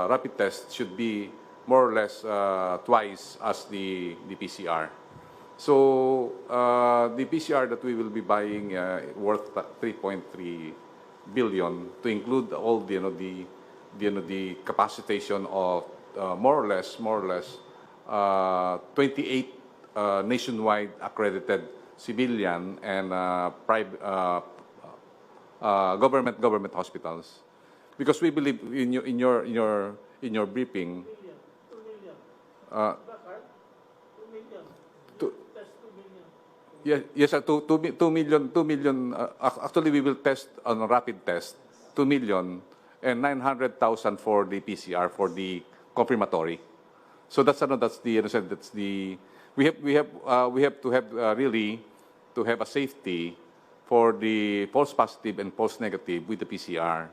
rapid test should be more or less twice as the PCR. So the PCR that we will be buying worth 3.3 billion to include all the capacitation of more or less 28 nationwide accredited civilian and private government hospitals, because we believe in your briefing. 2 million. Yes, sir. 2 million. 2 million. Actually, we will test on a rapid test 2 million and 900,000 for the PCR for the confirmatory. So that's the we have to have really to have a safety for the false positive and false negative with the PCR,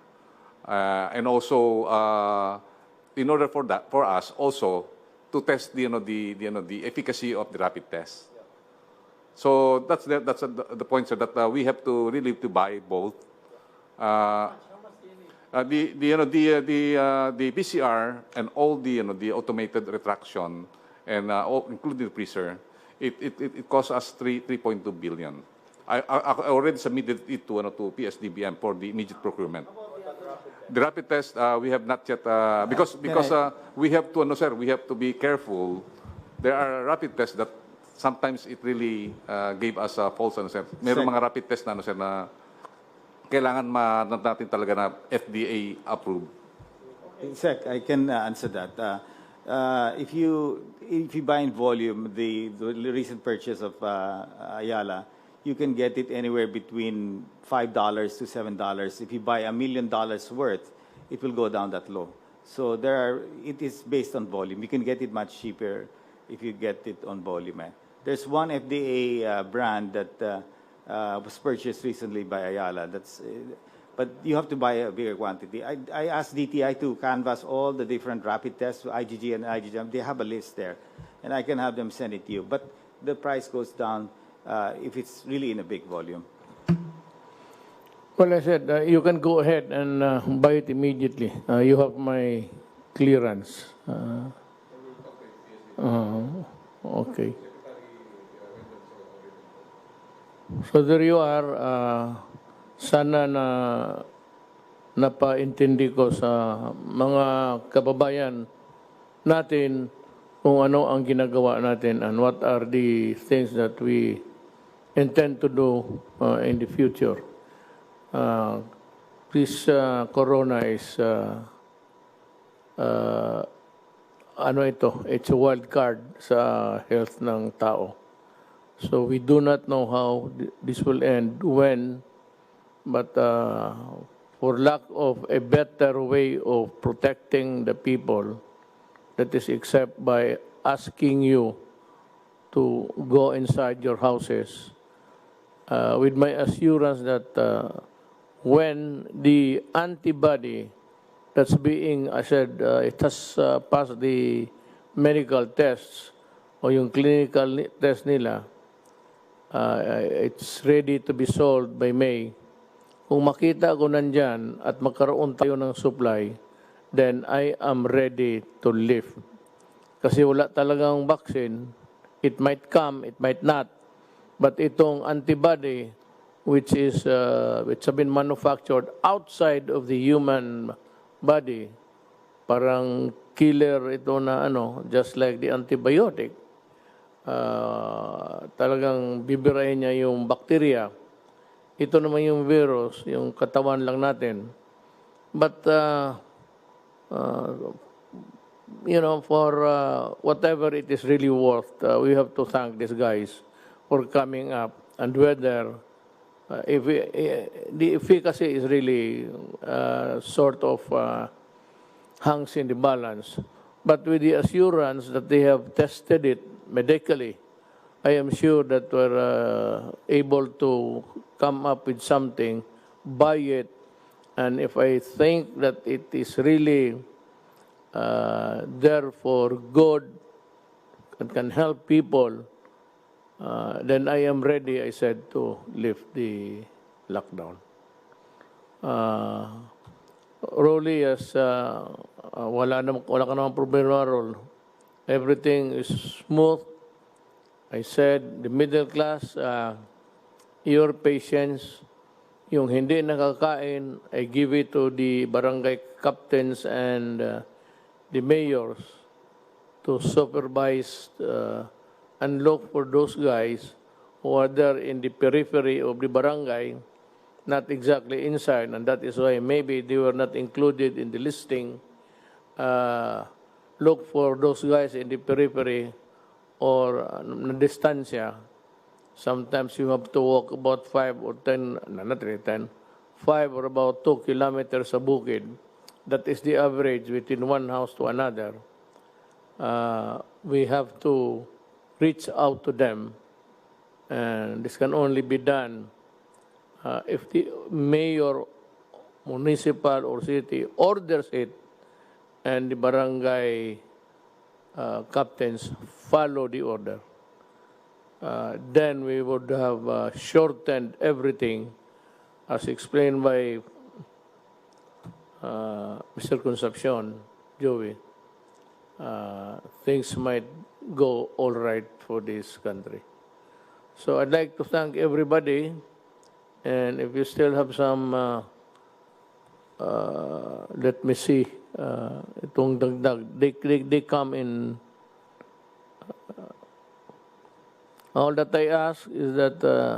and also in order for us also to test the efficacy of the rapid test. So that's the point, sir, that we have to really to buy both. The PCR and all the automated retraction and including the freezer, it costs us 3.2 billion. I already submitted it to PSDBM for the immediate procurement. The rapid test we have not yet because we have to sir, we have to be careful. There are rapid tests that sometimes it really gave us a false sir. Merong mga rapid test na sir na kailangan natin talaga na FDA approved. Sec, I can answer that. If you buy in volume the recent purchase of Ayala, you can get it anywhere between $5 to $7. If you buy $1 million worth, it will go down that low. So it is based on volume. You can get it much cheaper if you get it on volume. There's one FDA brand that was purchased recently by Ayala. But you have to buy a bigger quantity. I asked DTI to canvass all the different rapid tests, IgG and IgM. They have a list there, and I can have them send it to you. But the price goes down if it's really in a big volume. Well, I said you can go ahead and buy it immediately. You have my clearance. Okay. So there you are. Sana na napaintindi ko sa mga kababayan natin kung ano ang ginagawa natin and what are the things that we intend to do in the future. This corona is it's a wild card sa health ng tao. So we do not know how this will end, when, but for lack of a better way of protecting the people, that is except by asking you to go inside your houses with my assurance that when the antibody that's being, I said, it has passed the medical tests o yung clinical test nila, it's ready to be sold by May. Kung makita ko nandyan at magkaroon tayo ng supply, then I am ready to live. Kasi wala talagang vaccine. It might come, it might not. But itong antibody, which have been manufactured outside of the human body, parang killer ito na just like the antibiotic. Talagang bibirahin niya yung bacteria. Ito naman yung virus, yung katawan lang natin. But, for whatever it is really worth, we have to thank these guys for coming up, and whether the efficacy is really sort of hangs in the balance. But with the assurance that they have tested it medically, I am sure that we're able to come up with something, buy it, and if I think that it is really there for good and can help people, then I am ready, I said, to lift the lockdown. Rolly, as wala ka namang problema, Rol. Everything is smooth. I said, the middle class, your patience, yung hindi nakakain, I give it to the barangay captains and the mayors to supervise and look for those guys who are there in the periphery of the barangay, not exactly inside, and that is why maybe they were not included in the listing. Look for those guys in the periphery or distancia. Sometimes you have to walk about 5 or 10, not really 10, 5 or about 2 kilometers sa bukid. That is the average between one house to another. We have to reach out to them, and this can only be done if the mayor, municipal or city orders it, and the barangay captains follow the order. Then we would have shortened everything, as explained by Mr. Concepcion, Joey. Things might go all right for this country. So I'd like to thank everybody, and if you still have some, let me see, itong dagdag, they come in. All that I ask is that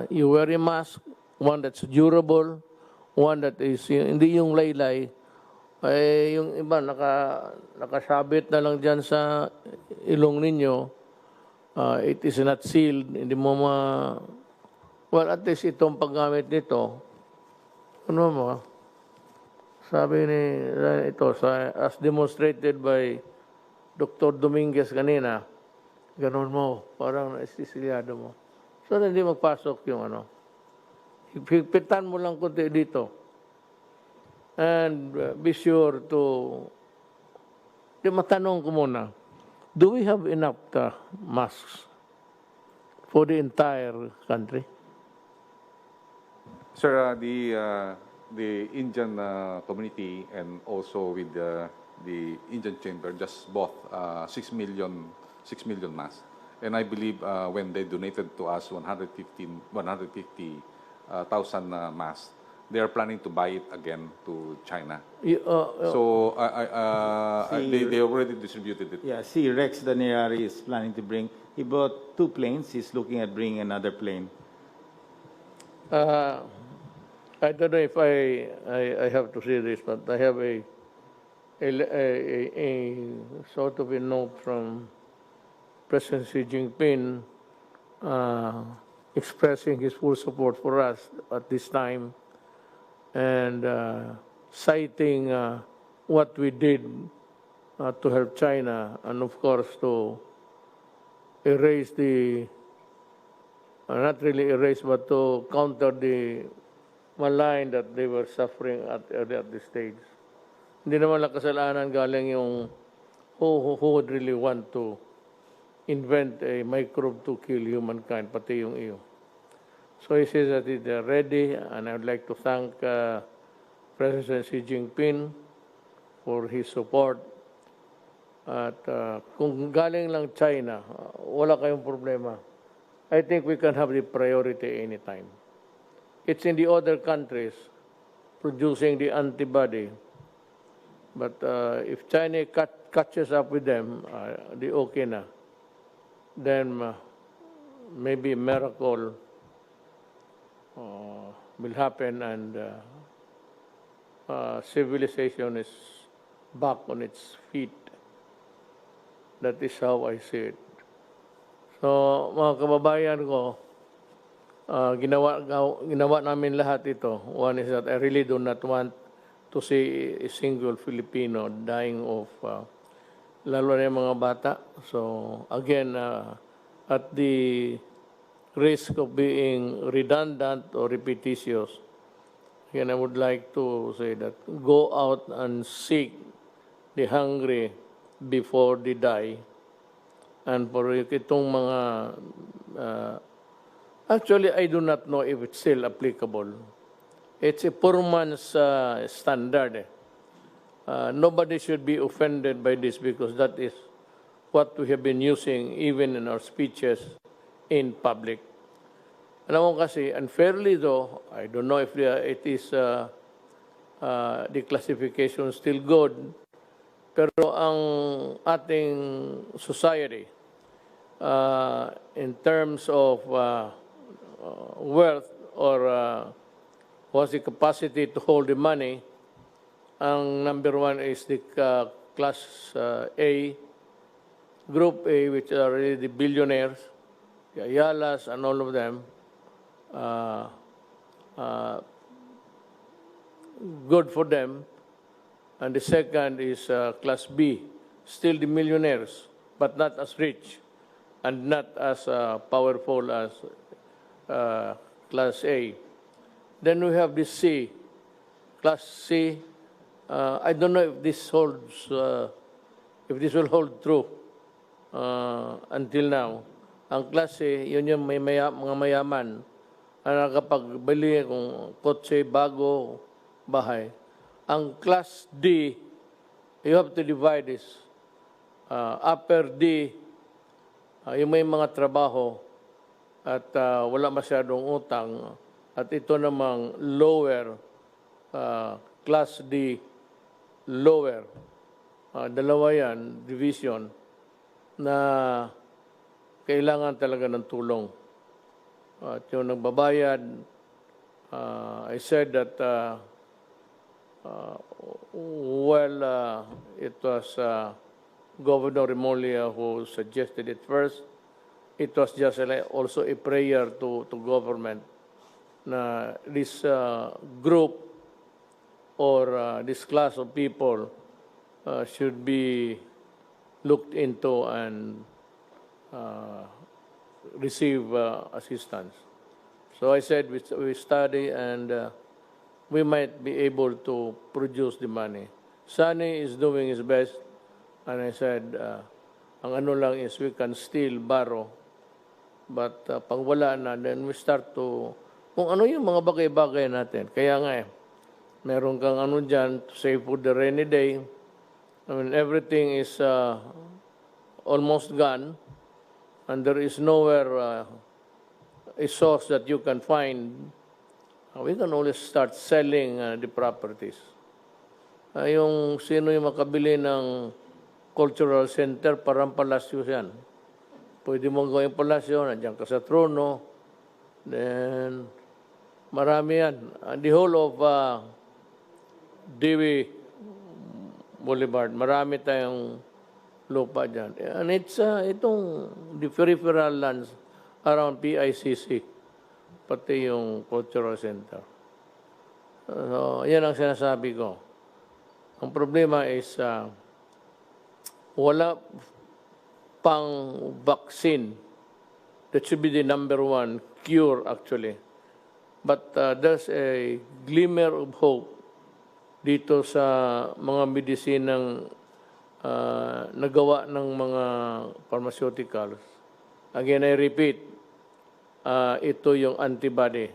you wear a mask, one that's durable, one that is, hindi yung laylay, ay yung iba nakasabit na lang dyan sa ilong ninyo, it is not sealed, hindi mo well, at least itong paggamit nito, sabi ni ito, as demonstrated by Dr. Dominguez kanina, ganun mo, parang naisisilyado mo. So, hindi magpasok yung Higpitan mo lang kunti dito. And be sure to, matanong ko muna, do we have enough masks for the entire country? Sir, the Indian community and also with the Indian chamber just bought 6 million masks. And I believe when they donated to us 150,000 masks, they are planning to buy it again to China. So they already distributed it. Yeah, see, Rex Daniari is planning to bring, he bought 2 planes, he's looking at bringing another plane. I don't know if I have to say this, but I have a sort of a note from President Xi Jinping expressing his full support for us at this time, and citing what we did to help China, and of course to erase the, not really erase, but to counter the malign that they were suffering at this stage. Hindi naman lang kasalanan galing yung who would really want to invent a microbe to kill humankind, pati yung iyo. So he says that they're ready, and I would like to thank President Xi Jinping for his support. At kung galing lang China, wala kayong problema. I think we can have the priority anytime. It's in the other countries producing the antibody. But if China catches up with them, the okay na, then maybe a miracle will happen, and civilization is back on its feet. That is how I see it. So, mga kababayan ko, ginawa namin lahat ito. One is that I really do not want to see a single Filipino dying of, lalo na yung mga bata. So, again, at the risk of being redundant or repetitious, again, I would like to say that go out and seek the hungry before they die. And for itong mga, actually, I do not know if it's still applicable. It's a poor man's standard. Nobody should be offended by this, because that is what we have been using even in our speeches in public. Alam mo kasi, unfairly though, I don't know if it is the classification still good, pero ang ating society, in terms of wealth or was the capacity to hold the money, ang number one is the class A, Group A, which are really the billionaires, the Ayalas and all of them. Good for them. And the second is class B, still the millionaires, but not as rich and not as powerful as class A. Then we have the C, class C. I don't know if this holds, if this will hold true until now. Ang class C, yun yung mga mayaman na nakapagbili kung kotse, bago, bahay. Ang class D, you have to divide this. Upper D, yung may mga trabaho at wala masyadong utang. At ito namang lower, class D, lower. Dalawa yan, division, na kailangan talaga ng tulong. At yung nagbabayad, I said that it was Governor Remulla who suggested it first. It was just also a prayer to government na this group or this class of people should be looked into and receive assistance. So I said we study and we might be able to produce the money. Sunny is doing his best, and I said, ang ano lang is we can still borrow, but pag wala na, then we start to, kung ano yung mga bagay-bagay natin. Kaya nga meron kang ano dyan to save for the rainy day. I mean, everything is almost gone, and there is nowhere a source that you can find. We can always start selling the properties. Yung sino yung makabili ng cultural center, parang palasyo yan. Pwede mong gawing palasyo, nandiyan ka sa trono. Then, marami yan. The whole of Dewey Boulevard, marami tayong lupa dyan. And it's itong the peripheral lands around PICC, pati yung cultural center. So, yan ang sinasabi ko. Ang problema is wala pang vaccine. That should be the number one cure actually. But there's a glimmer of hope dito sa mga medisinang nagawa ng mga pharmaceuticals. Again, I repeat, ito yung antibody.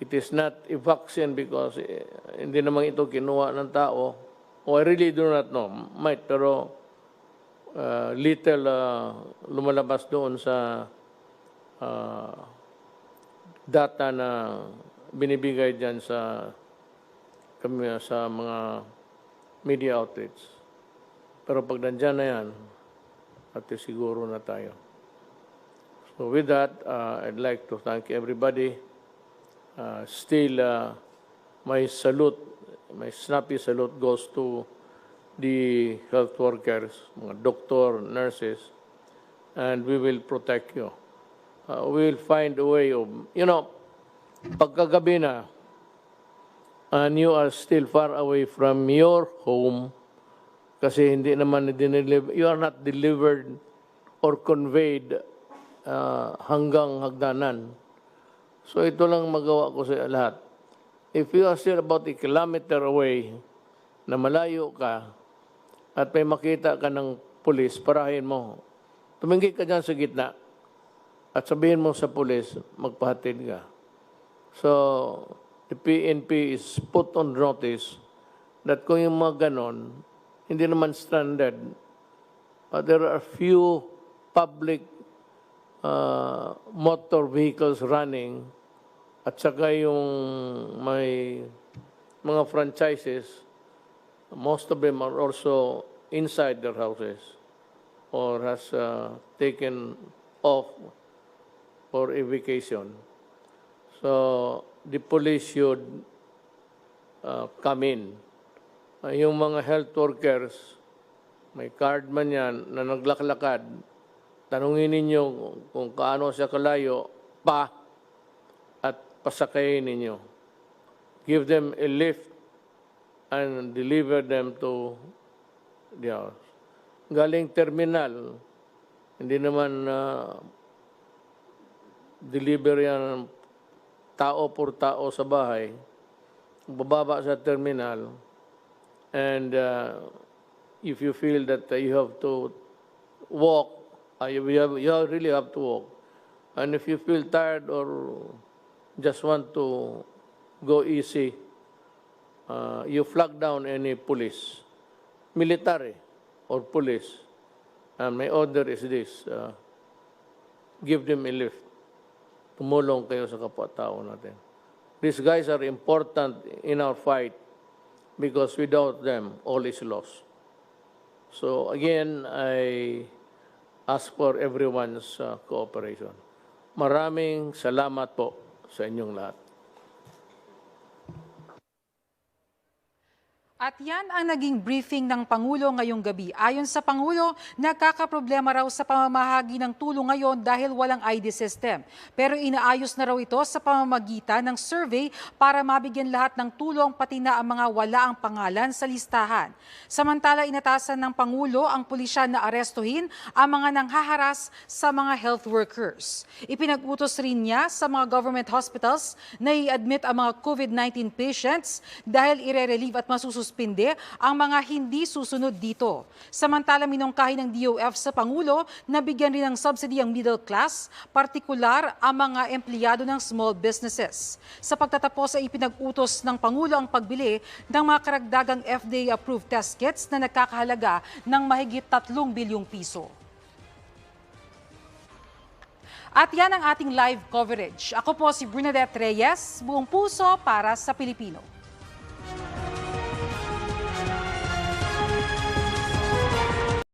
It is not a vaccine because hindi naman ito kinuha ng tao. I really do not know. Might, pero little lumalabas doon sa data na binibigay dyan sa mga media outlets. Pero pag nandyan na yan, at siguro na tayo. So with that, I'd like to thank everybody. Still, my salute, my snappy salute goes to the health workers, mga doctor, nurses, and we will protect you. We will find a way of, pagkagabi na, and you are still far away from your home, kasi hindi naman you are not delivered or conveyed hanggang hagdanan. So ito lang magawa ko sa lahat. If you are still about a kilometer away, na malayo ka, at may makita ka ng pulis, parahin mo. Tumingin ka dyan sa gitna, at sabihin mo sa pulis, magpahatid ka. So, the PNP is put on notice that kung yung mga ganon, hindi naman stranded, there are few public motor vehicles running at saka yung may mga franchises, most of them are also inside their houses or has taken off for a vacation. So the police should come in. Yung mga health workers, may card man yan na naglaklakad, tanungin ninyo kung kaano siya kalayo at pasakayin ninyo. Give them a lift and deliver them to the house. Galing terminal, hindi naman deliver yan tao por tao sa bahay. Bababa sa terminal, and if you feel that you have to walk, you really have to walk. And if you feel tired or just want to go easy, you flag down any police, military or police. And my order is this, give them a lift. Tumulong kayo sa kapwa-tao natin. These guys are important in our fight because without them, all is lost. So again, I ask for everyone's cooperation. Maraming salamat po sa inyong lahat. At yan ang naging briefing ng Pangulo ngayong gabi. Ayon sa Pangulo, nagkakaproblema raw sa pamamahagi ng tulong ngayon dahil walang ID system. Pero inaayos na raw ito sa pamamagitan ng survey para mabigyan lahat ng tulong pati na ang mga wala ang pangalan sa listahan. Samantala, inatasan ng Pangulo ang pulisya na arestuhin ang mga nanghaharas sa mga health workers. Ipinag-utos rin niya sa mga government hospitals na i-admit ang mga COVID-19 patients dahil ire-relieve at masususpindi ang mga hindi susunod dito. Samantala, minungkahi ng DOF sa Pangulo na bigyan rin ng subsidy ang middle class, partikular ang mga empleyado ng small businesses. Sa pagtatapos ay ipinag-utos ng Pangulo ang pagbili ng mga karagdagang FDA-approved test kits na nagkakahalaga ng mahigit 3 bilyong piso. At yan ang ating live coverage. Ako po si Bernadette Reyes, buong puso para sa Pilipino.